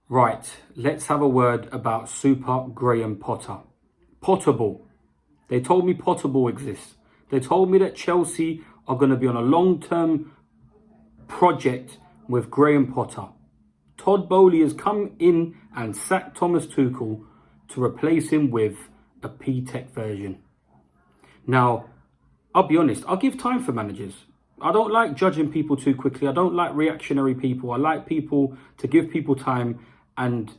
Right, let's have a word about Super Graham Potter. Potterball. They told me Potterball exists. They told me that Chelsea are going to be on a long-term project with Graham Potter. Todd Boehly has come in and sacked Thomas Tuchel to replace him with a P-Tech version. Now, I'll be honest, I'll give time for managers. I don't like judging people too quickly. I don't like reactionary people. I like people to give people time and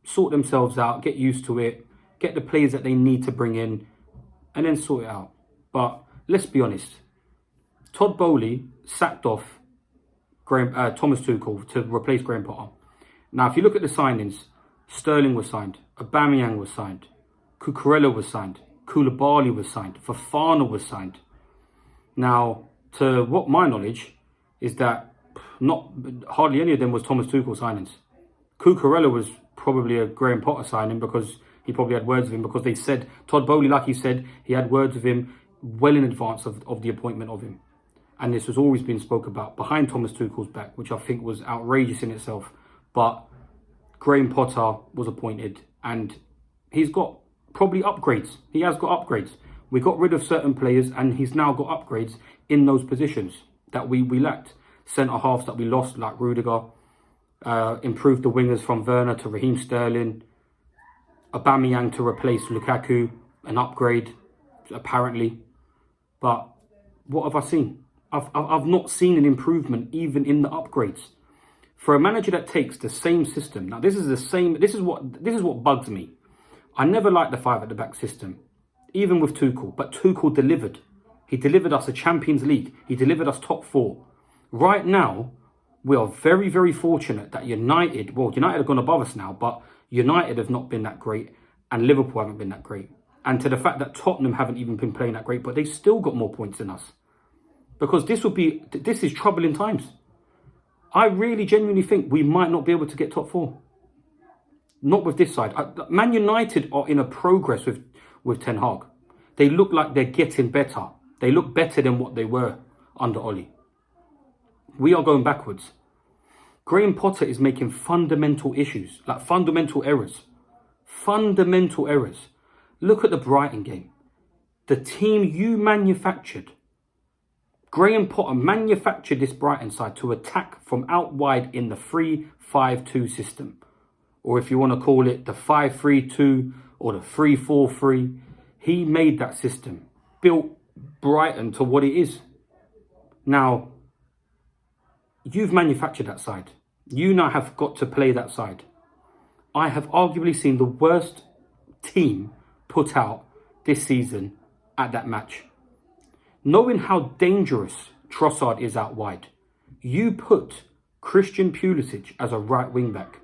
sort themselves out, get used to it, get the players that they need to bring in, and then sort it out. But let's be honest. Todd Boehly sacked off Thomas Tuchel to replace Graham Potter. Now, if you look at the signings, Sterling was signed, Aubameyang was signed, Cucurella was signed, Koulibaly was signed, Fofana was signed. Now, to what my knowledge is that hardly any of them was Thomas Tuchel signings. Cucurella was probably a Graham Potter signing because he probably had words with him, because they said, Todd Boehly, like he said, he had words with him well in advance of the appointment of him. And this has always been spoke about behind Thomas Tuchel's back, which I think was outrageous in itself. But Graham Potter was appointed and he's got probably upgrades. He has got upgrades. We got rid of certain players and he's now got upgrades in those positions that we lacked. Centre-halves that we lost, like Rudiger. Improved the wingers from Werner to Raheem Sterling. Aubameyang to replace Lukaku. An upgrade, apparently. But what have I seen? I've not seen an improvement even in the upgrades. For a manager that takes the same system. Now, this is what bugs me. I never liked the 5 at the back system, even with Tuchel. But Tuchel delivered. He delivered us a Champions League. He delivered us top 4. Right now, we are very, very fortunate that United have gone above us now, but United have not been that great and Liverpool haven't been that great. And to the fact that Tottenham haven't even been playing that great, but they still got more points than us. Because this is troubling times. I really genuinely think we might not be able to get top 4. Not with this side. Man United are in a progress with Ten Hag. They look like they're getting better. They look better than what they were under Ole. We are going backwards. Graham Potter is making fundamental issues, like fundamental errors. Fundamental errors. Look at the Brighton game. The team you manufactured. Graham Potter manufactured this Brighton side to attack from out wide in the 3-5-2 system. Or if you want to call it the 5-3-2 or the 3-4-3. He made that system. Built Brighton to what it is. Now, you've manufactured that side. You now have got to play that side. I have arguably seen the worst team put out this season at that match. Knowing how dangerous Trossard is out wide, you put Christian Pulisic as a right wing back.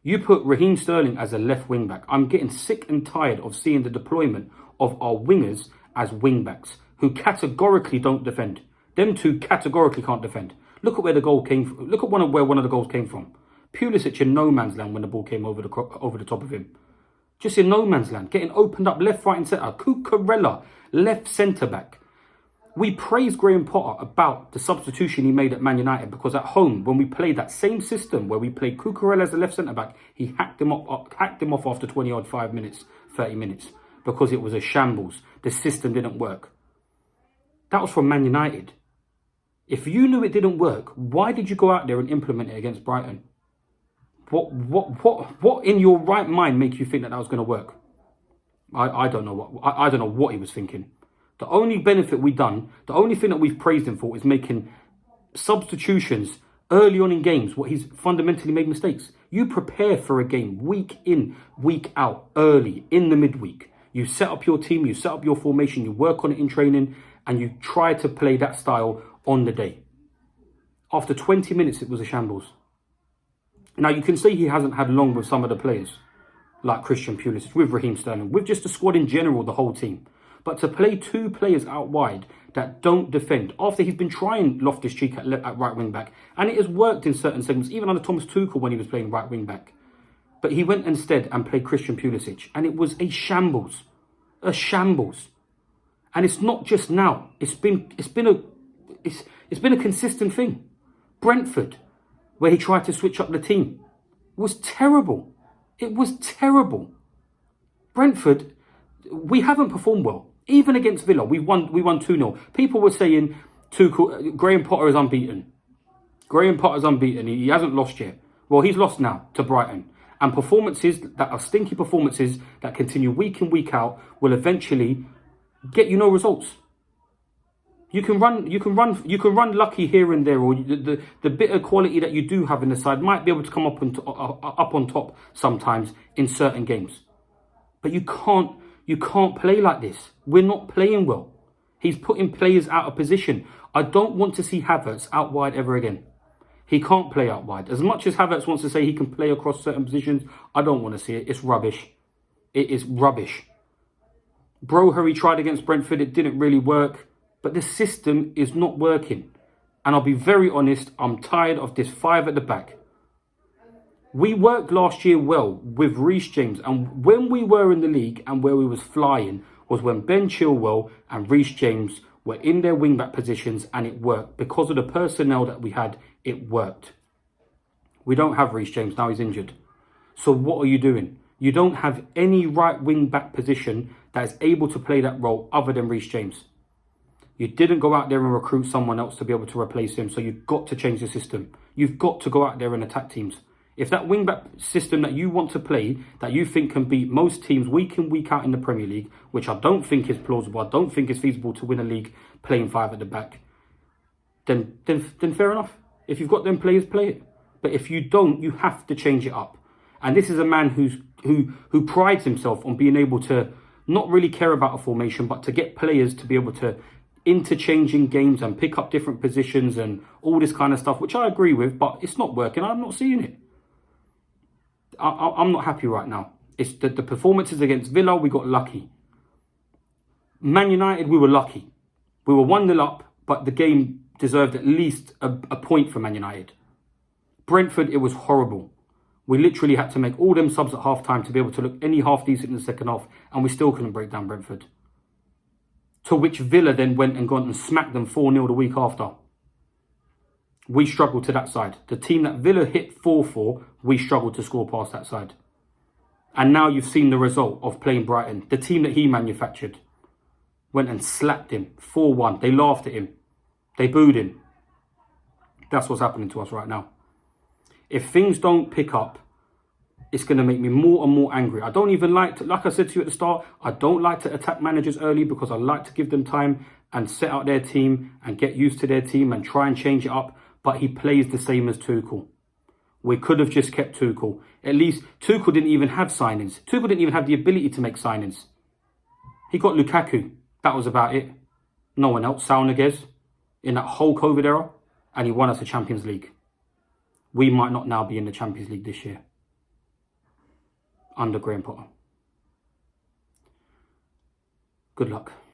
You put Raheem Sterling as a left wing back. I'm getting sick and tired of seeing the deployment of our wingers as wing backs who categorically don't defend. Them two categorically can't defend. Look at where the goal came from. Look at where one of the goals came from. Pulisic in no man's land when the ball came over the top of him. Just in no man's land. Getting opened up left, right and centre. Cucurella, left centre back. We praise Graham Potter about the substitution he made at Man United because at home, when we played that same system where we played Cucurella as a left centre back, he hacked him off after 20 odd 5 minutes, 30 minutes because it was a shambles. The system didn't work. That was from Man United. If you knew it didn't work, why did you go out there and implement it against Brighton? What in your right mind make you think that was going to work? I don't know I don't know what he was thinking. The only benefit we've done, the only thing that we've praised him for is making substitutions early on in games where he's fundamentally made mistakes. You prepare for a game week in, week out, early, in the midweek. You set up your team, you set up your formation, you work on it in training, and you try to play that style on the day. After 20 minutes, it was a shambles. Now, you can say he hasn't had long with some of the players, like Christian Pulisic, with Raheem Sterling, with just the squad in general, the whole team. But to play 2 players out wide that don't defend, after he's been trying Loftus-Cheek at right wing back, and it has worked in certain segments, even under Thomas Tuchel when he was playing right wing back. But he went instead and played Christian Pulisic, and it was a shambles. A shambles. And it's not just now. It's been a consistent thing. Brentford, where he tried to switch up the team. was terrible. It was terrible. Brentford, we haven't performed well. Even against Villa, we won 2-0. People were saying Graham Potter is unbeaten. Graham Potter's unbeaten. He hasn't lost yet. Well, he's lost now to Brighton. And performances that are stinky performances that continue week in, week out will eventually get you no results. You can run lucky here and there, or the bit of quality that you do have in the side might be able to come up on top sometimes in certain games. But you can't play like this. We're not playing well. He's putting players out of position. I don't want to see Havertz out wide ever again. He can't play out wide. As much as Havertz wants to say he can play across certain positions, I don't want to see it. It's rubbish. It is rubbish. Broher, he tried against Brentford. It didn't really work. But the system is not working. And I'll be very honest, I'm tired of this 5 at the back. We worked last year well with Reece James. And when we were in the league and where we was flying was when Ben Chilwell and Reece James were in their wing-back positions, and it worked. Because of the personnel that we had, it worked. We don't have Reece James, now he's injured. So what are you doing? You don't have any right wing-back position that is able to play that role other than Reece James. You didn't go out there and recruit someone else to be able to replace him, so you've got to change the system. You've got to go out there and attack teams. If that wing-back system that you want to play, that you think can beat most teams week in, week out in the Premier League, which I don't think is plausible, I don't think is feasible to win a league playing 5 at the back, then fair enough. If you've got them players, play it. But if you don't, you have to change it up. And this is a man who prides himself on being able to not really care about a formation, but to get players to be able to interchange in games and pick up different positions and all this kind of stuff, which I agree with, but it's not working. I'm not seeing it. I'm not happy right now. It's the performances against Villa, we got lucky. Man United, we were lucky. We were 1-0 up, but the game deserved at least a point for Man United. Brentford, it was horrible. We literally had to make all them subs at half-time to be able to look any half decent in the second half, and we still couldn't break down Brentford. To which Villa then went and gone and smacked them 4-0 the week after. We struggled to that side. The team that Villa hit 4-4, we struggled to score past that side. And now you've seen the result of playing Brighton. The team that he manufactured went and slapped him 4-1. They laughed at him. They booed him. That's what's happening to us right now. If things don't pick up, it's going to make me more and more angry. I don't even like to, like I said to you at the start, I don't like to attack managers early because I like to give them time and set out their team and get used to their team and try and change it up. But he plays the same as Tuchel. We could have just kept Tuchel. At least Tuchel didn't even have signings. Tuchel didn't even have the ability to make signings. He got Lukaku. That was about it. No one else. Saul Niguez in that whole COVID era. And he won us the Champions League. We might not now be in the Champions League this year. Under Graham Potter. Good luck.